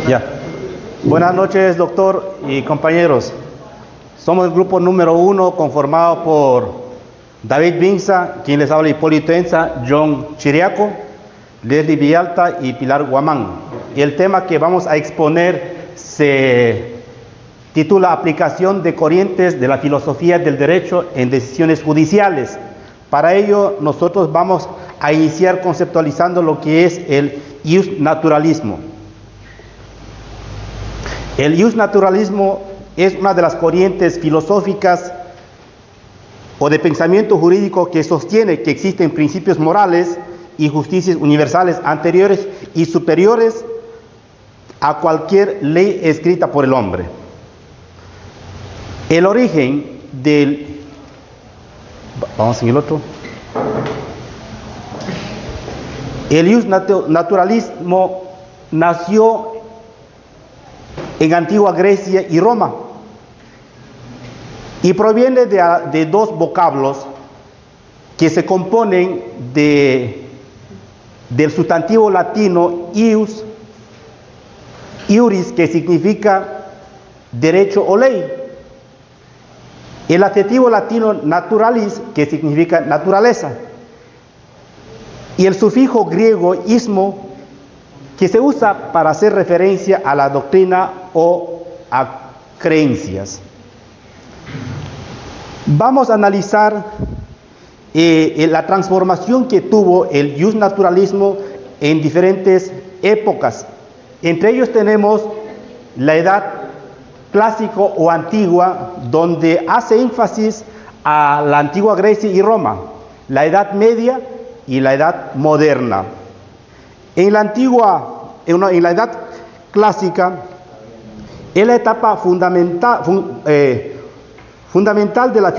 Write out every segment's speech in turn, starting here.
Ya. Buenas noches, doctor y compañeros. Somos el grupo número 1 conformado por David Binza, quien les habla Hipólito Enza, John Chiriaco, Leslie Villalta y Pilar Guamán. Y el tema que vamos a exponer se titula Aplicación de corrientes de la filosofía del derecho en decisiones judiciales. Para ello, nosotros vamos a iniciar conceptualizando lo que es el iusnaturalismo. El iusnaturalismo es una de las corrientes filosóficas o de pensamiento jurídico que sostiene que existen principios morales y justicias universales anteriores y superiores a cualquier ley escrita por el hombre. El origen del... Vamos en el otro. El iusnaturalismo nació en antigua Grecia y Roma y proviene de dos vocablos que se componen del sustantivo latino ius, iuris, que significa derecho o ley, el adjetivo latino naturalis, que significa naturaleza, y el sufijo griego ismo, que se usa para hacer referencia a la doctrina o a creencias. Vamos a analizar la transformación que tuvo el iusnaturalismo en diferentes épocas. Entre ellos tenemos la edad clásico o antigua, donde hace énfasis a la antigua Grecia y Roma, la edad media y la edad moderna. En la edad clásica, es la etapa fundamental de la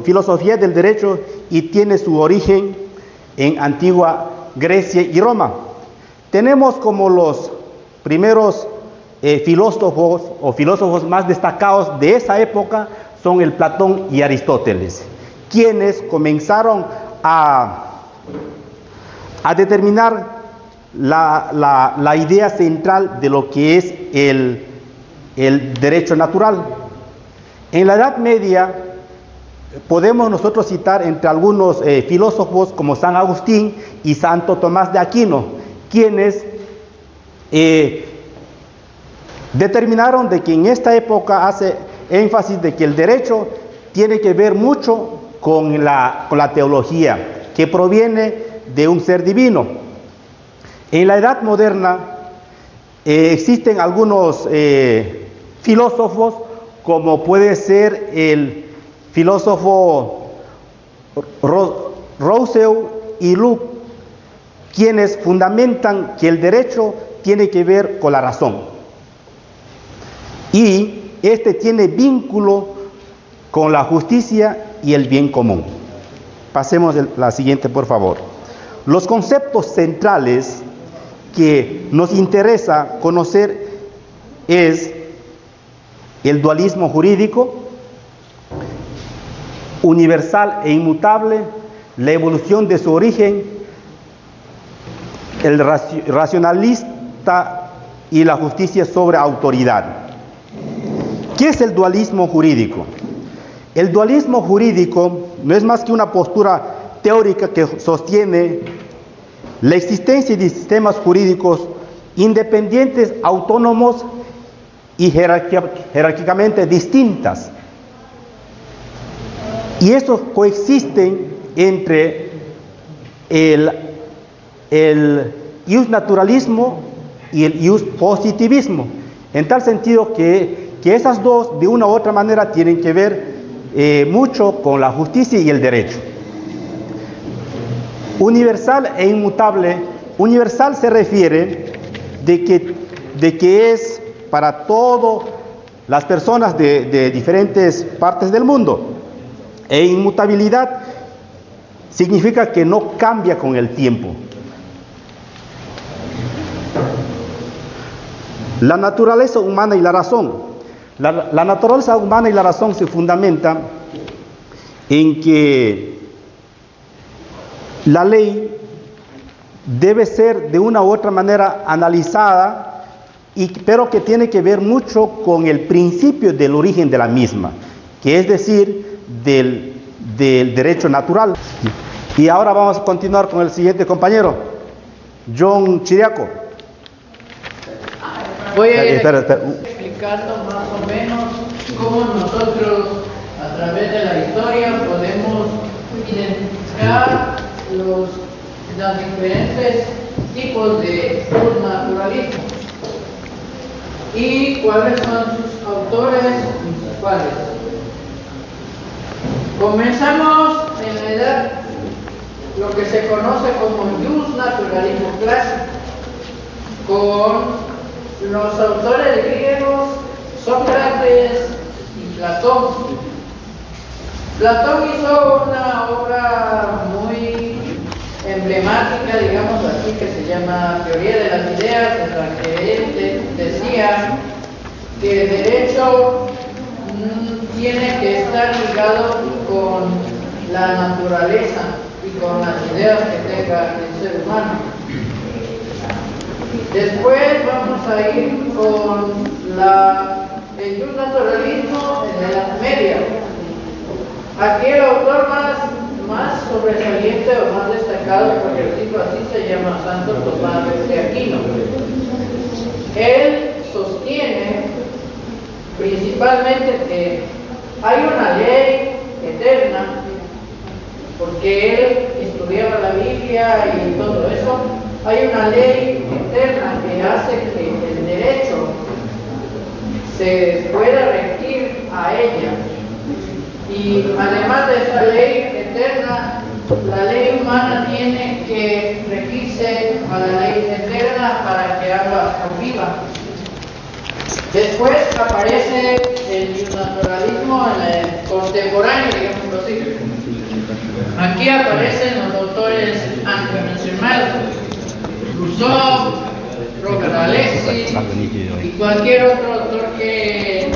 filosofía del derecho y tiene su origen en antigua Grecia y Roma. Tenemos como los primeros filósofos más destacados de esa época son el Platón y Aristóteles, quienes comenzaron a determinar la idea central de lo que es el derecho natural. En la Edad Media podemos nosotros citar entre algunos filósofos como San Agustín y Santo Tomás de Aquino, quienes determinaron de que en esta época hace énfasis de que el derecho tiene que ver mucho con la teología, que proviene de un ser divino. En la Edad Moderna existen algunos filósofos, como puede ser el filósofo Rousseau y Locke, quienes fundamentan que el derecho tiene que ver con la razón y este tiene vínculo con la justicia y el bien común. Pasemos a la siguiente, por favor. Los conceptos centrales que nos interesa conocer es el dualismo jurídico, universal e inmutable, la evolución de su origen, el racionalista y la justicia sobre autoridad. ¿Qué es el dualismo jurídico? El dualismo jurídico no es más que una postura teórica que sostiene la existencia de sistemas jurídicos independientes, autónomos y jerárquicamente distintas. Y estos coexisten entre el iusnaturalismo y el iuspositivismo, en tal sentido que esas dos de una u otra manera tienen que ver mucho con la justicia y el derecho. Universal e inmutable. Universal se refiere de que es para todas las personas de diferentes partes del mundo. E inmutabilidad significa que no cambia con el tiempo. La naturaleza humana y la razón. La naturaleza humana y la razón se fundamenta en que la ley debe ser de una u otra manera analizada pero que tiene que ver mucho con el principio del origen de la misma, que es decir, del derecho natural. Y ahora vamos a continuar con el siguiente compañero, John Chiriaco. Voy a ir explicando más o menos cómo nosotros, a través de la historia, podemos identificar los diferentes tipos de naturalismo y cuáles son sus autores principales. Comenzamos en la edad, lo que se conoce como naturalismo clásico, con los autores griegos Sócrates y Platón. Platón hizo una obra muy emblemática, digamos así, que se llama Teoría de las Ideas, en la que él decía que el derecho tiene que estar ligado con la naturaleza y con las ideas que tenga el ser humano. Después vamos a ir con el naturalismo en la Edad Media. Aquí el autor más sobresaliente o más destacado, por decirlo así, se llama Santo Tomás de Aquino. Él sostiene principalmente que hay una ley eterna, porque él estudiaba la Biblia y todo eso. Hay una ley eterna que hace que el derecho se pueda regir a ella. Y además de esa ley eterna, la ley humana tiene que regirse a la ley eterna para que ambas convivan. Después aparece el naturalismo en el contemporáneo, digamos así. Aquí aparecen los autores antes mencionados, Rousseau, Robert Alexis y cualquier otro autor que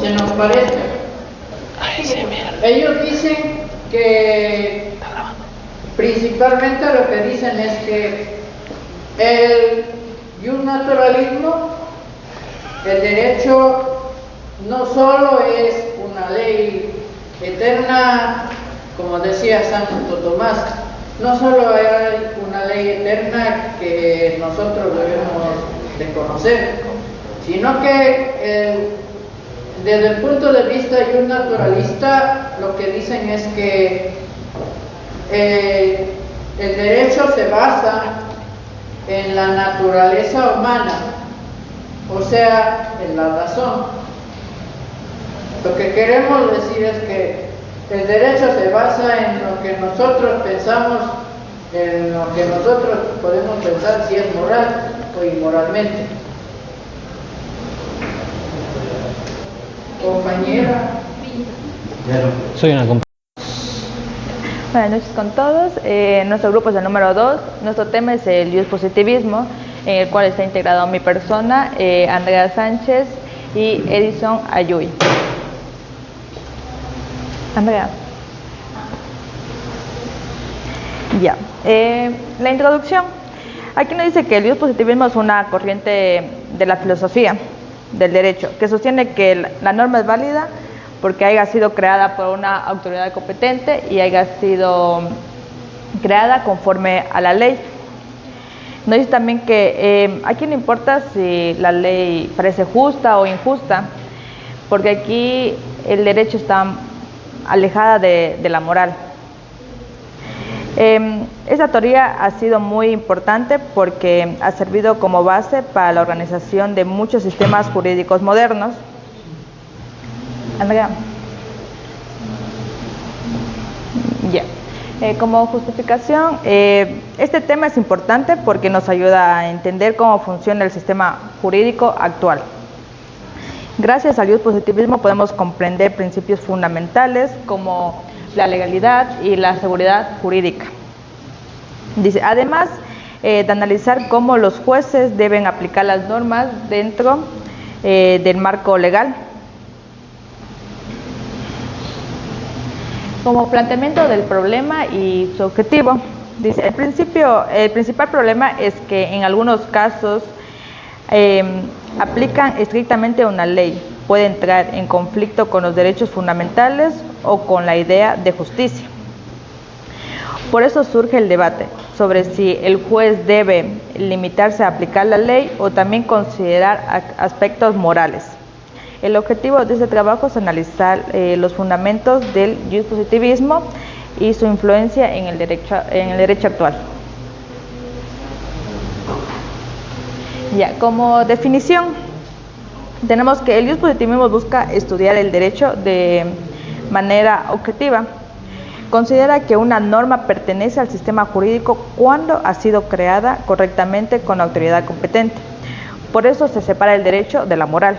se nos parezca. Ellos dicen que principalmente lo que dicen es que el naturalismo, el derecho, no solo es una ley eterna, como decía Santo Tomás, no solo hay una ley eterna que nosotros debemos de conocer, sino que desde el punto de vista de un naturalista, lo que dicen es que el derecho se basa en la naturaleza humana, o sea, en la razón. Lo que queremos decir es que el derecho se basa en lo que nosotros pensamos, en lo que nosotros podemos pensar si es moral o inmoralmente. Compañera. Soy una compañera. Buenas noches con todos. Nuestro grupo es el número 2. Nuestro tema es el Ius Positivismo, en el cual está integrado mi persona, Andrea Sánchez y Edison Ayuy. Andrea. Ya. La introducción. Aquí nos dice que el Ius Positivismo es una corriente de la filosofía del derecho que sostiene que la norma es válida porque haya sido creada por una autoridad competente y haya sido creada conforme a la ley. Nos dice también que aquí no importa si la ley parece justa o injusta, porque aquí el derecho está alejada de la moral. Esta teoría ha sido muy importante porque ha servido como base para la organización de muchos sistemas jurídicos modernos. Andrea. Ya. Como justificación, este tema es importante porque nos ayuda a entender cómo funciona el sistema jurídico actual. Gracias al Ius Positivismo podemos comprender principios fundamentales como la legalidad y la seguridad jurídica. Dice, además de analizar cómo los jueces deben aplicar las normas dentro del marco legal. Como planteamiento del problema y su objetivo, dice, el principal problema es que en algunos casos aplican estrictamente una ley, puede entrar en conflicto con los derechos fundamentales o con la idea de justicia. Por eso surge el debate sobre si el juez debe limitarse a aplicar la ley o también considerar aspectos morales. El objetivo de este trabajo es analizar los fundamentos del positivismo y su influencia en el derecho actual. Ya, como definición, tenemos que el positivismo busca estudiar el derecho de manera objetiva. Considera que una norma pertenece al sistema jurídico cuando ha sido creada correctamente con la autoridad competente. Por eso se separa el derecho de la moral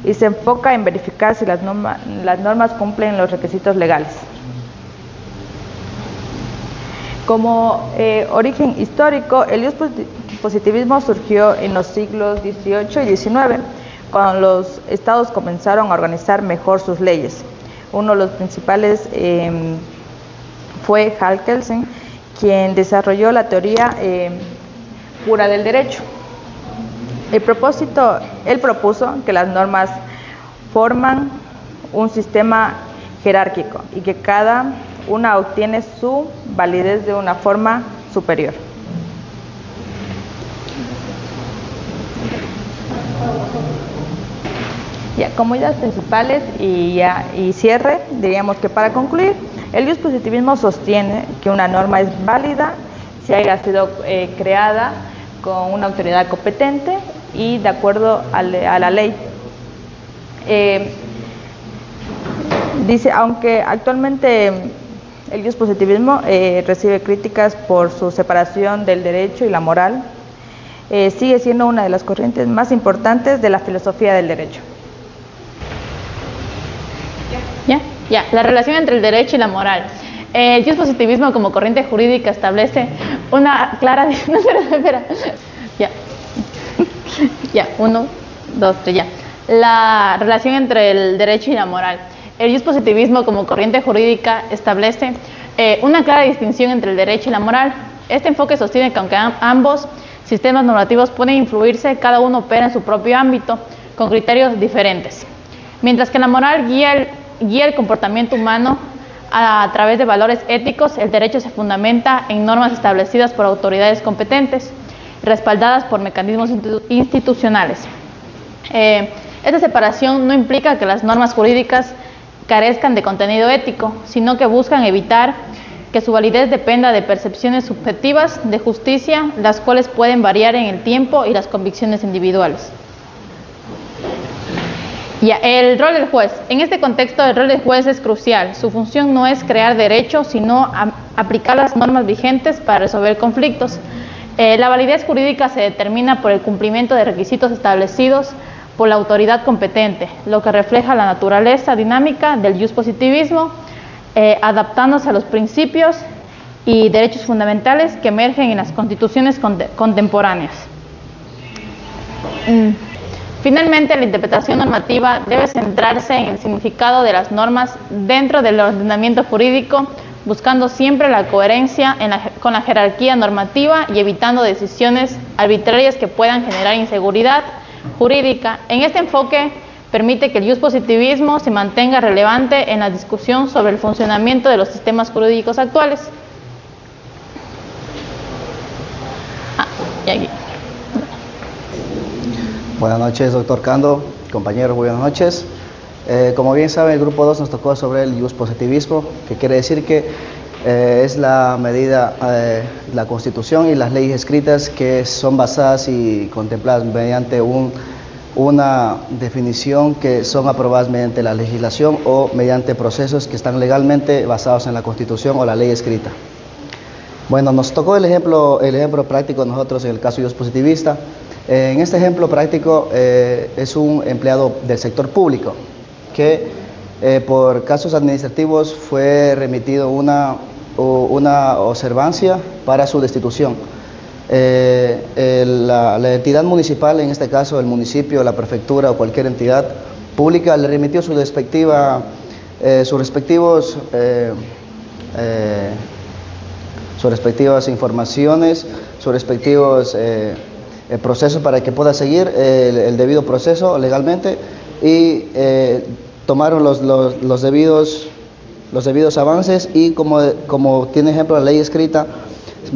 y se enfoca en verificar si las normas cumplen los requisitos legales. Como origen histórico, el positivismo surgió en los siglos XVIII y XIX, cuando los estados comenzaron a organizar mejor sus leyes. Uno de los principales fue Hal Kelsen, quien desarrolló la teoría pura del derecho. Él propuso que las normas forman un sistema jerárquico y que cada una obtiene su validez de una forma superior. Ya, como ideas principales y cierre, diríamos que para concluir, el positivismo sostiene que una norma es válida si haya sido creada con una autoridad competente y de acuerdo a la ley. Dice, aunque actualmente el positivismo recibe críticas por su separación del derecho y la moral, sigue siendo una de las corrientes más importantes de la filosofía del derecho. Ya, la relación entre el derecho y la moral. El positivismo como corriente jurídica establece una clara... No, espera. Ya, 1, 2, 3, ya. La relación entre el derecho y la moral. El positivismo como corriente jurídica establece una clara distinción entre el derecho y la moral. Este enfoque sostiene que aunque ambos sistemas normativos pueden influirse, cada uno opera en su propio ámbito con criterios diferentes. Mientras que la moral guía el comportamiento humano a través de valores éticos, el derecho se fundamenta en normas establecidas por autoridades competentes, respaldadas por mecanismos institucionales. Esta separación no implica que las normas jurídicas carezcan de contenido ético, sino que buscan evitar que su validez dependa de percepciones subjetivas de justicia, las cuales pueden variar en el tiempo y las convicciones individuales. Ya, el rol del juez. En este contexto, el rol del juez es crucial. Su función no es crear derechos, sino aplicar las normas vigentes para resolver conflictos. La validez jurídica se determina por el cumplimiento de requisitos establecidos por la autoridad competente, lo que refleja la naturaleza dinámica del positivismo, adaptándose a los principios y derechos fundamentales que emergen en las constituciones contemporáneas. Finalmente, la interpretación normativa debe centrarse en el significado de las normas dentro del ordenamiento jurídico, buscando siempre la coherencia con la jerarquía normativa y evitando decisiones arbitrarias que puedan generar inseguridad jurídica. En este enfoque permite que el positivismo se mantenga relevante en la discusión sobre el funcionamiento de los sistemas jurídicos actuales. Y aquí. Buenas noches, doctor Cando, compañeros, buenas noches. Como bien saben, el grupo 2 nos tocó sobre el positivismo, que quiere decir que es la medida, la Constitución y las leyes escritas que son basadas y contempladas mediante una definición que son aprobadas mediante la legislación o mediante procesos que están legalmente basados en la Constitución o la ley escrita. Bueno, nos tocó el ejemplo práctico nosotros en el caso positivista. En este ejemplo práctico es un empleado del sector público que por casos administrativos fue remitido una observancia para su destitución. La entidad municipal, en este caso el municipio, la prefectura o cualquier entidad pública, le remitió sus respectivas informaciones, sus respectivos proceso para que pueda seguir el debido proceso legalmente y tomaron los debidos avances y como tiene ejemplo la ley escrita,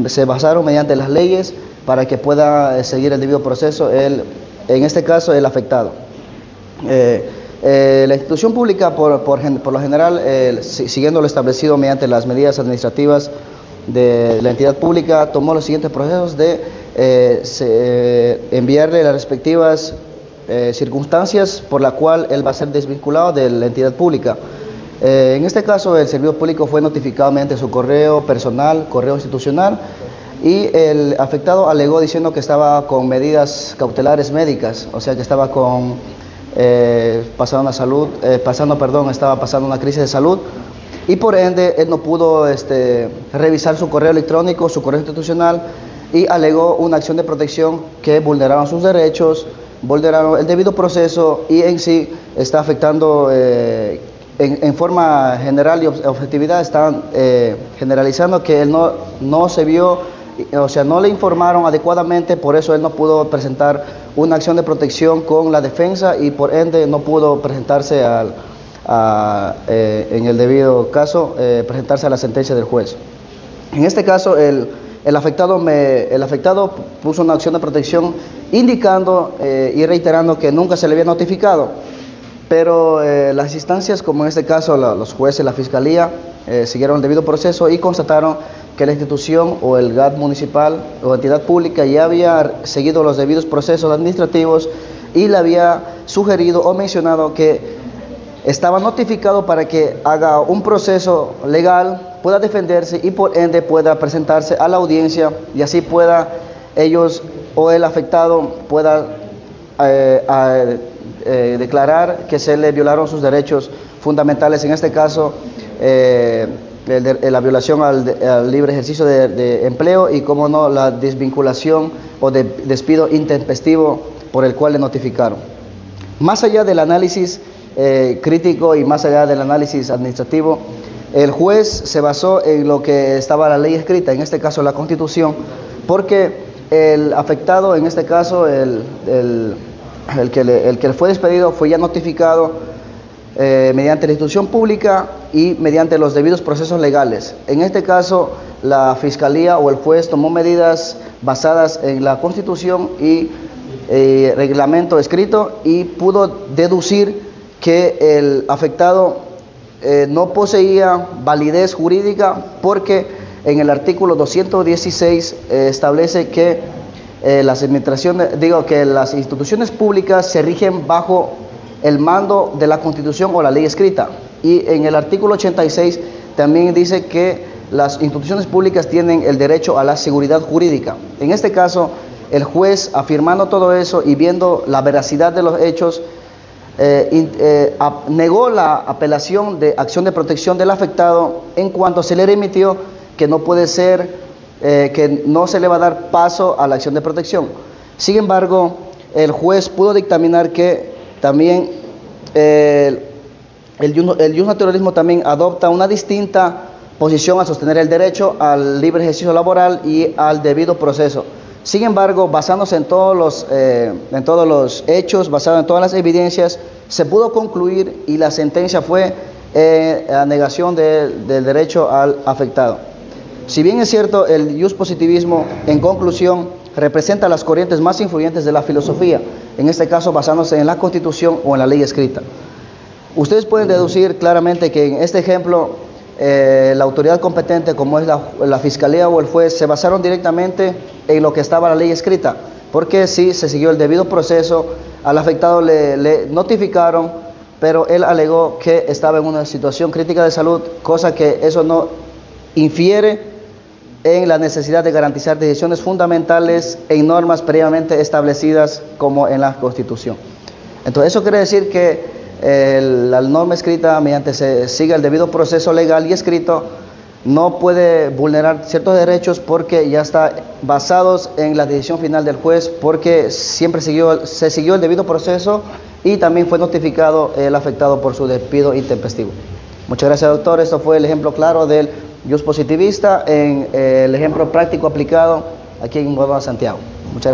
se basaron mediante las leyes para que pueda seguir el debido proceso, en este caso el afectado. La institución pública por lo general, siguiendo lo establecido mediante las medidas administrativas de la entidad pública, tomó los siguientes procesos de enviarle las respectivas circunstancias por la cual él va a ser desvinculado de la entidad pública. En este caso, el servidor público fue notificado mediante su correo personal, correo institucional, y el afectado alegó diciendo que estaba con medidas cautelares médicas, o sea que estaba estaba pasando una crisis de salud, y por ende él no pudo revisar su correo electrónico, su correo institucional, y alegó una acción de protección que vulneraron sus derechos, vulneraron el debido proceso y en sí está afectando en forma general y objetividad, están generalizando que él no se vio, o sea, no le informaron adecuadamente, por eso él no pudo presentar una acción de protección con la defensa y por ende no pudo presentarse en el debido caso, presentarse a la sentencia del juez. En este caso, el afectado puso una acción de protección indicando y reiterando que nunca se le había notificado, pero las instancias, como en este caso los jueces, la fiscalía, siguieron el debido proceso y constataron que la institución o el GAT municipal o entidad pública ya había seguido los debidos procesos administrativos y le había sugerido o mencionado que estaba notificado para que haga un proceso legal, pueda defenderse y por ende pueda presentarse a la audiencia y así pueda ellos o el afectado pueda declarar que se le violaron sus derechos fundamentales, en este caso la violación al libre ejercicio de empleo y, como no, la desvinculación o despido intempestivo por el cual le notificaron. Más allá del análisis crítico y más allá del análisis administrativo, el juez se basó en lo que estaba la ley escrita, en este caso la Constitución, porque el afectado, en este caso el que fue despedido, fue ya notificado mediante la institución pública y mediante los debidos procesos legales. En este caso, la Fiscalía o el juez tomó medidas basadas en la Constitución y reglamento escrito y pudo deducir que el afectado no poseía validez jurídica porque en el artículo 216 establece que las instituciones públicas se rigen bajo el mando de la Constitución o la ley escrita, y en el artículo 86 también dice que las instituciones públicas tienen el derecho a la seguridad jurídica. En este caso, el juez, afirmando todo eso y viendo la veracidad de los hechos, negó la apelación de acción de protección del afectado en cuanto se le remitió que no puede ser, que no se le va a dar paso a la acción de protección. Sin embargo, el juez pudo dictaminar que también el justnaturalismo también adopta una distinta posición a sostener el derecho al libre ejercicio laboral y al debido proceso. Sin embargo, basándose en todos los hechos, basado en todas las evidencias, se pudo concluir y la sentencia fue a negación del derecho al afectado. Si bien es cierto, el iuspositivismo, en conclusión, representa las corrientes más influyentes de la filosofía, en este caso basándose en la Constitución o en la ley escrita. Ustedes pueden deducir claramente que en este ejemplo la autoridad competente, como es la Fiscalía o el juez, se basaron directamente en lo que estaba la ley escrita, porque sí se siguió el debido proceso, al afectado le notificaron, pero él alegó que estaba en una situación crítica de salud, cosa que eso no infiere en la necesidad de garantizar decisiones fundamentales en normas previamente establecidas como en la Constitución. Entonces eso quiere decir que la norma escrita, mediante se siga el debido proceso legal y escrito, no puede vulnerar ciertos derechos porque ya está basados en la decisión final del juez, porque siempre se siguió el debido proceso y también fue notificado el afectado por su despido intempestivo. Muchas gracias, doctor. Esto fue el ejemplo claro del iuspositivista en el ejemplo práctico aplicado aquí en Nueva Santiago.